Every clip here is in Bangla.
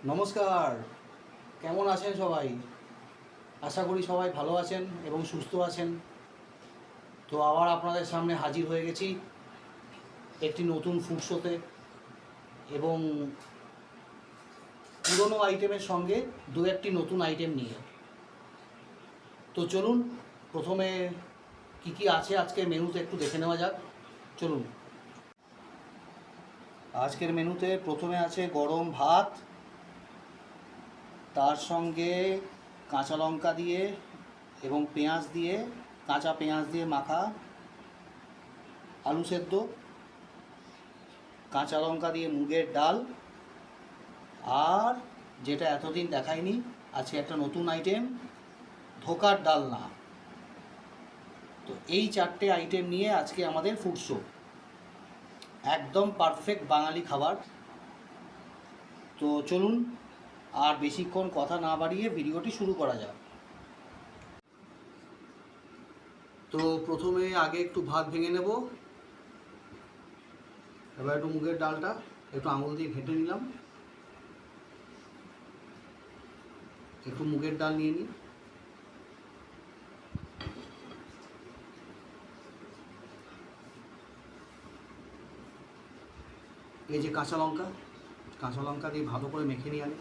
নমস্কার। কেমন আছেন সবাই? আশা করি সবাই ভালো আছেন এবং সুস্থ আছেন। তো আবার আপনাদের সামনে হাজির হয়ে গেছি একটি নতুন ফুড শোতে এবং পুরনো আইটেমের সঙ্গে দু একটি নতুন আইটেম নিয়ে। তো চলুন প্রথমে কি কি আছে আজকের মেনুতে একটু দেখে নেওয়া যাক। চলুন। আজকের মেনুতে প্রথমে আছে গরম ভাত, তার সঙ্গে কাঁচা লঙ্কা দিয়ে এবং পেঁয়াজ দিয়ে, কাঁচা পেঁয়াজ দিয়ে মাখা আলু সেদ্ধ, কাঁচা লঙ্কা দিয়ে মুগের ডাল, আর যেটা এতদিন দেখায়নি আজকে একটা নতুন আইটেম, ধোকার ডালনা। তো এই চারটে আইটেম নিয়ে আজকে আমাদের ফুড শো। একদম পারফেক্ট বাঙালি খাবার। তো চলুন আর বেশিক্ষণ কথা না বাড়িয়ে ভিডিওটি শুরু করা যাক। তো প্রথমে আগে একটু ভাত ভেঙে নেব, এবার একটু মুগের ডালটা একটু আঙুল দিয়ে ঘেঁটে নিলাম। একটু মুগের ডাল নিয়ে নিই। এই যে কাঁচা লঙ্কা দিয়ে ভালো করে মেখে নিয়ে আনি।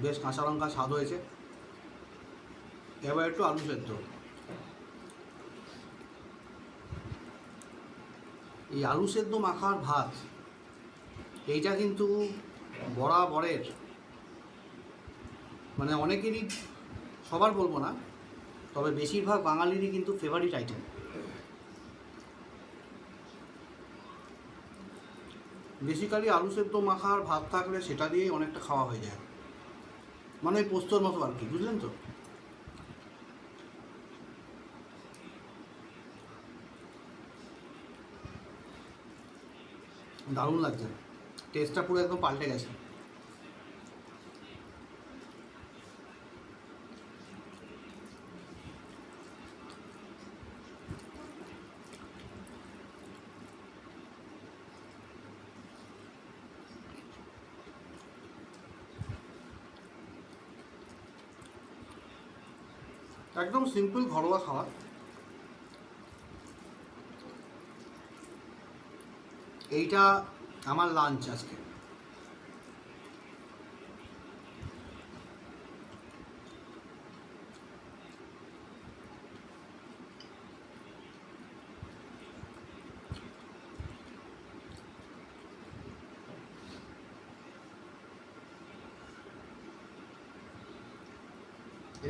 বেশ কাঁচা লঙ্কা স্বাদ হয়েছে। এবার একটু আলু সেদ্ধ। এই আলু সেদ্ধ মাখার ভাত এইটা কিন্তু বরাবরের, মানে অনেকেরই, সবার বলবো না, তবে বেশিরভাগ বাঙালিরই কিন্তু ফেভারিট আইটেম। বেসিক্যালি আলু সেদ্ধ মাখার ভাত থাকলে সেটা দিয়েই অনেকটা খাওয়া হয়ে যায়, মানে ওই পোস্তর মতো আর কি, বুঝলেন তো? দারুণ লাগছে, টেস্টটা পুরো একদম পাল্টে গেছে। একদম সিম্পল ঘরোয়া খাবার। এইটা আমার লাঞ্চ আজকে।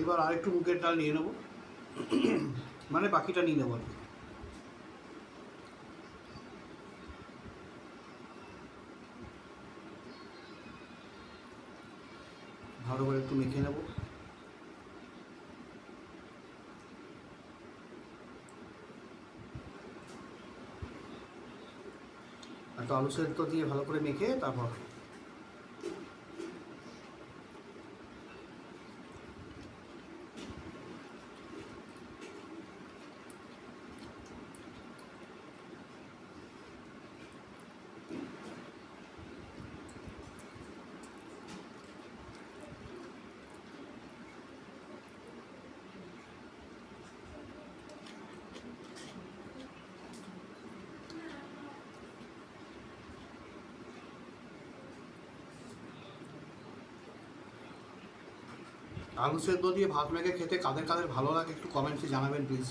এবার আরেকটু মুগের ডাল নিয়ে নেবো, মানে বাকিটা নিয়ে নেবো আর কি। ভালো করে একটু মেখে নেব। একটু আলু সেদ্ধ দিয়ে ভালো করে মেখে তারপর আলু সেদ্ধ দিয়ে ভাত মেখে খেতে কাদের কাদের ভালো লাগে একটু কমেন্টসে জানাবেন প্লিজ।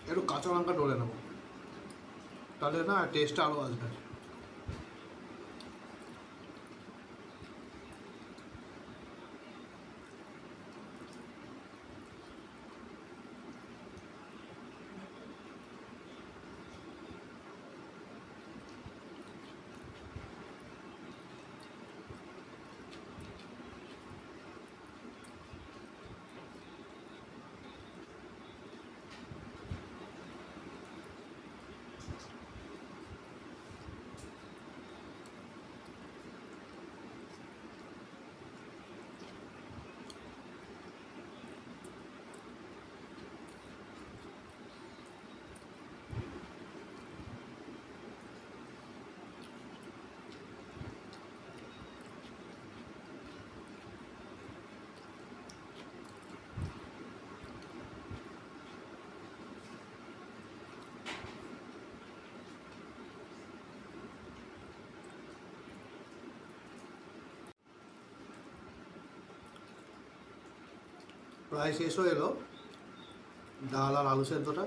একটু কাঁচা লঙ্কা ডলে নেবো, তাহলে না টেস্টটা আরও আসবে। প্রায় শেষ হয়ে এলো ডাল আর আলু সেদ্ধটা।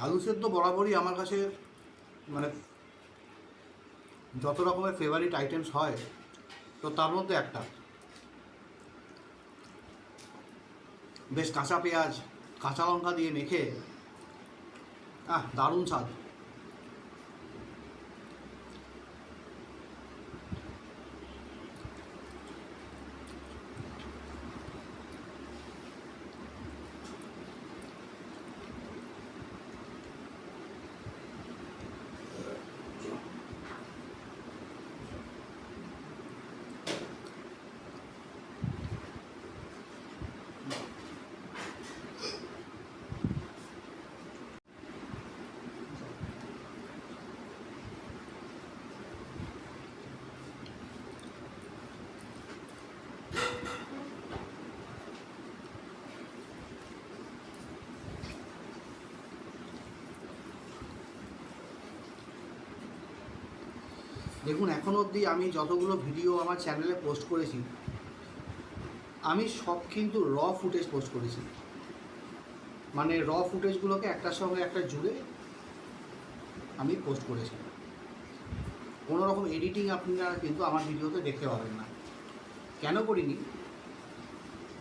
আলু সেদ্ধ বরাবরই আমার কাছে মানে যত রকমের ফেভারিট আইটেমস হয় তো তার মধ্যে একটা। বেশ কাঁচা পেঁয়াজ কাঁচা লঙ্কা দিয়ে মেখে দারুণ স্বাদ। দেখুন, এখন অবধি আমি যতগুলো ভিডিও আমার চ্যানেলে পোস্ট করেছি আমি সব কিন্তু র ফুটেজ পোস্ট করেছি। মানে র ফুটেজগুলোকে একটার সঙ্গে একটা জুড়ে আমি পোস্ট করেছি। কোনো রকম এডিটিং আপনারা কিন্তু আমার ভিডিওতে দেখতে পাবেন না। কেন করিনি?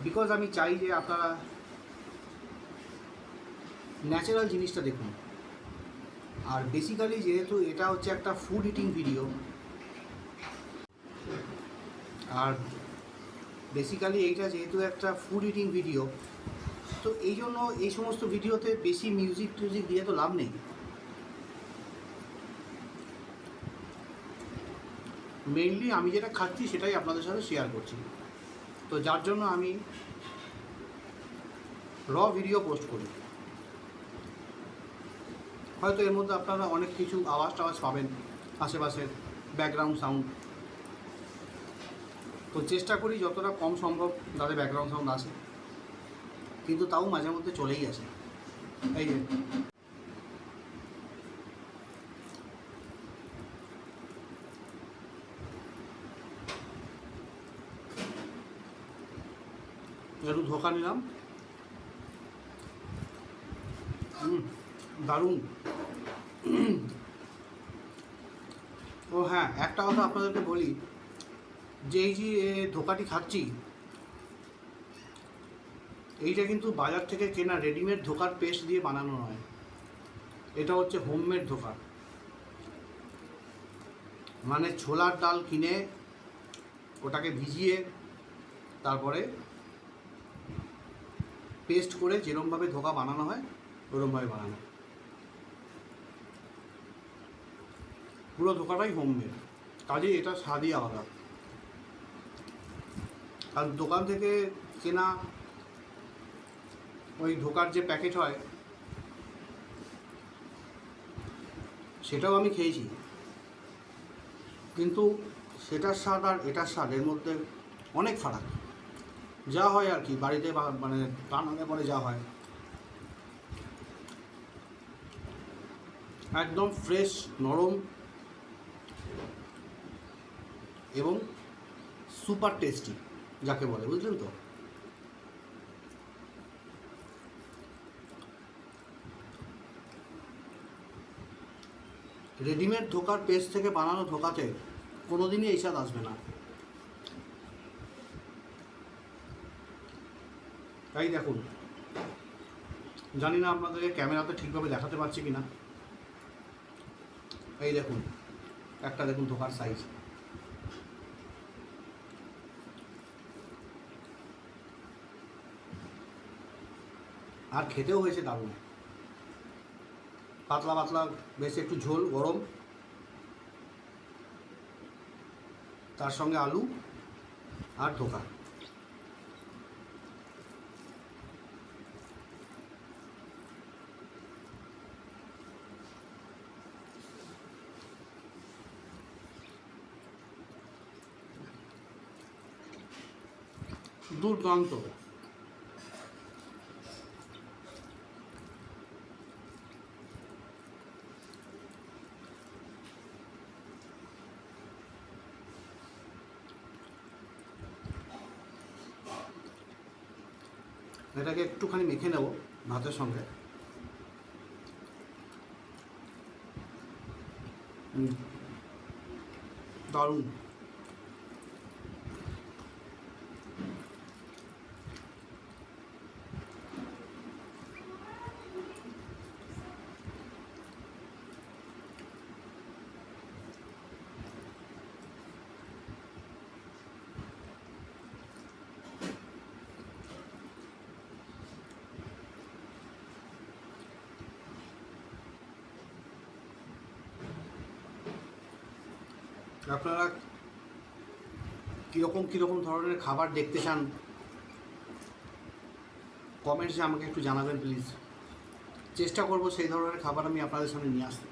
বিকজ আমি চাই যে আপনারা ন্যাচারাল জিনিসটা দেখুন। আর বেসিক্যালি যেহেতু এটা হচ্ছে একটা ফুড ইটিং ভিডিও, আর বেসিক্যালি এইটা যেহেতু একটা ফুড ইটিং ভিডিও, তো এই জন্য এই সমস্ত ভিডিওতে বেশি মিউজিক টিউজিক দিয়ে তো লাভ নেই। মেইনলি আমি যেটা খাচ্ছি সেটাই আপনাদের সাথে শেয়ার করছি। তো যার জন্য আমি র ভিডিও পোস্ট করি। হয়তো এর মধ্যে আপনারা অনেক কিছু আওয়াজ টাওয়াজ পাবেন, আশেপাশের ব্যাকগ্রাউন্ড সাউন্ড। তো চেষ্টা করি যতটা কম সম্ভব যাতে ব্যাকগ্রাউন্ড সাউন্ড আসে, কিন্তু তাও মাঝে মধ্যে চলেই আসে। এই যে একটু ধোকা নিলাম, দারুণ। ও হ্যাঁ, একটা কথা আপনাদেরকে বলি, যে এই যে ধোকাটি খাচ্ছি এইটা কিন্তু বাজার থেকে কেনা রেডিমেড ধোকার পেস্ট দিয়ে বানানো নয়। এটা হচ্ছে হোমমেড ধোকা। মানে ছোলার ডাল কিনে ওটাকে ভিজিয়ে তারপরে পেস্ট করে যেরকমভাবে ধোকা বানানো হয় ওরকমভাবে বানানো। পুরো ধোকাটাই হোমমেড, কাজেই এটা স্বাদই আলাদা। আর দোকান থেকে কেনা ওই ধোকার যে প্যাকেট হয় সেটাও আমি খেয়েছি, কিন্তু সেটার স্বাদ আর এটার স্বাদ এর মধ্যে অনেক ফারাক। যা হয় আর কি বাড়িতে মানে বানানোর পরে যা হয়, একদম ফ্রেশ নরম এবং সুপার টেস্টি যাকে বলে, বুঝলেন তো? রেডিমেড ধোকার পেস্ট থেকে বানানো ধোকাতে কোনো দিনই এই স্বাদ আসবে না। তাই দেখুন, জানি না আপনাদেরকে ক্যামেরাতে ঠিকভাবে দেখাতে পারছি কি না। এই দেখুন, একটা দেখুন ধোকার সাইজ। আর খেতেও হয়েছে দারুণ, পাতলা পাতলা, বেশ একটু ঝোল গরম, তার সঙ্গে আলু আর ধোকা। দুর্দান্ত। এটাকে একটুখানি মেখে নেব ভাতের সঙ্গে। দারুণ। আপনারা কীরকম ধরনের খাবার দেখতে চান কমেন্টসে আমাকে একটু জানাবেন প্লিজ। চেষ্টা করব সেই ধরনের খাবার আমি আপনাদের সামনে নিয়ে আসতে।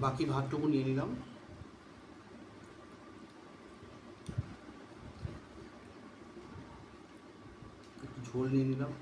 বাকি ভাতটুকু নিয়ে নিলাম। একটু ঝোল নিয়ে নিলাম।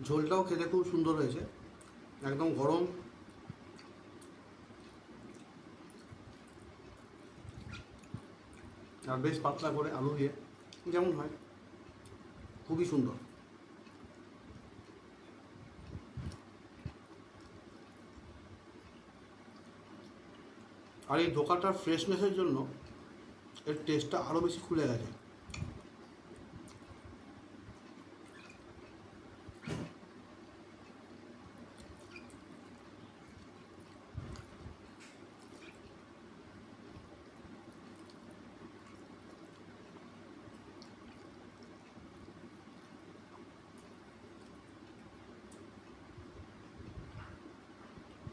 ঝোলটাও খেতে খুব সুন্দর হয়েছে, একদম গরম। আর বেশ পাতলা করে আলু দিয়ে যেমন হয়, খুবই সুন্দর। আর এই ধোকাটার ফ্রেশনেসের জন্য এর টেস্টটা আরও বেশি খুলে গেছে।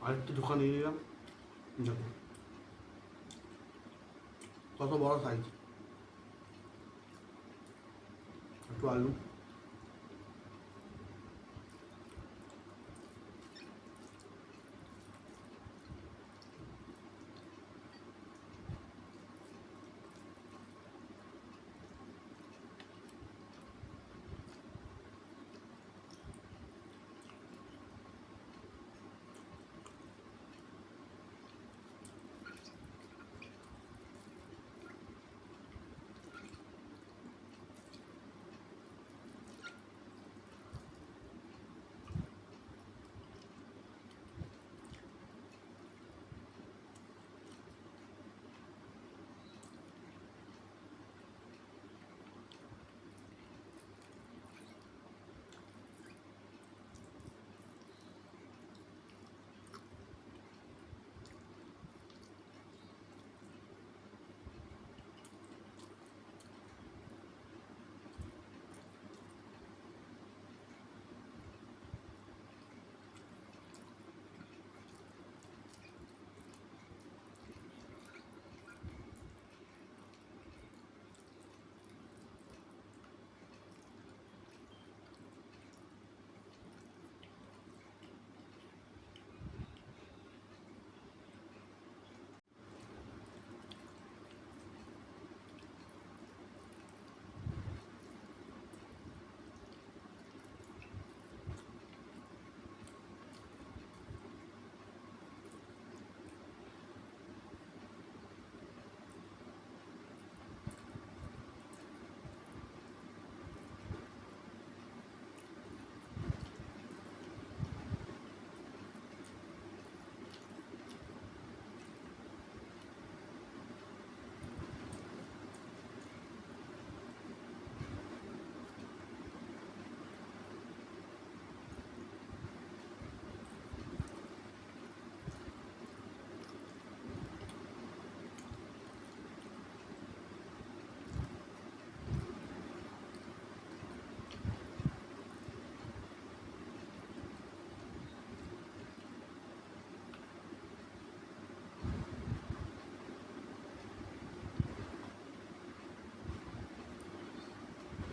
আরেকটু ধোকা নিয়ে নিলাম, দেখো কত বড় সাইজ। একটু আলু,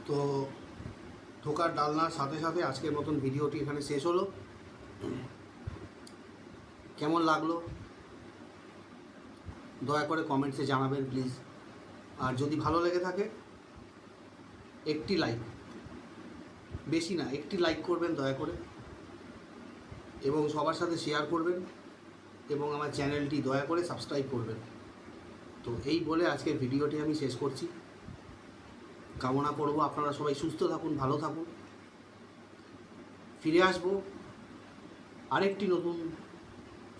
তো ধোকার ডালনার সাথে সাথে আজকের মতন ভিডিওটি এখানে শেষ হলো। কেমন লাগলো দয়া করে কমেন্টসে জানাবেন প্লিজ। আর যদি ভালো লেগে থাকে একটি লাইক, বেশি না, একটি লাইক করবেন দয়া করে, এবং সবার সাথে শেয়ার করবেন, এবং আমার চ্যানেলটি দয়া করে সাবস্ক্রাইব করবেন। তো এই বলে আজকের ভিডিওটি আমি শেষ করছি। কামনা করব আপনারা সবাই সুস্থ থাকুন, ভালো থাকুন। ফিরে আসবো আরেকটি নতুন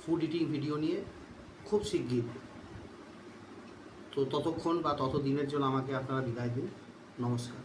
ফুড ইটিং ভিডিও নিয়ে খুব শিগগির। তো ততক্ষণ বা ততদিনের জন্য আমাকে আপনারা বিদায় দিন। নমস্কার।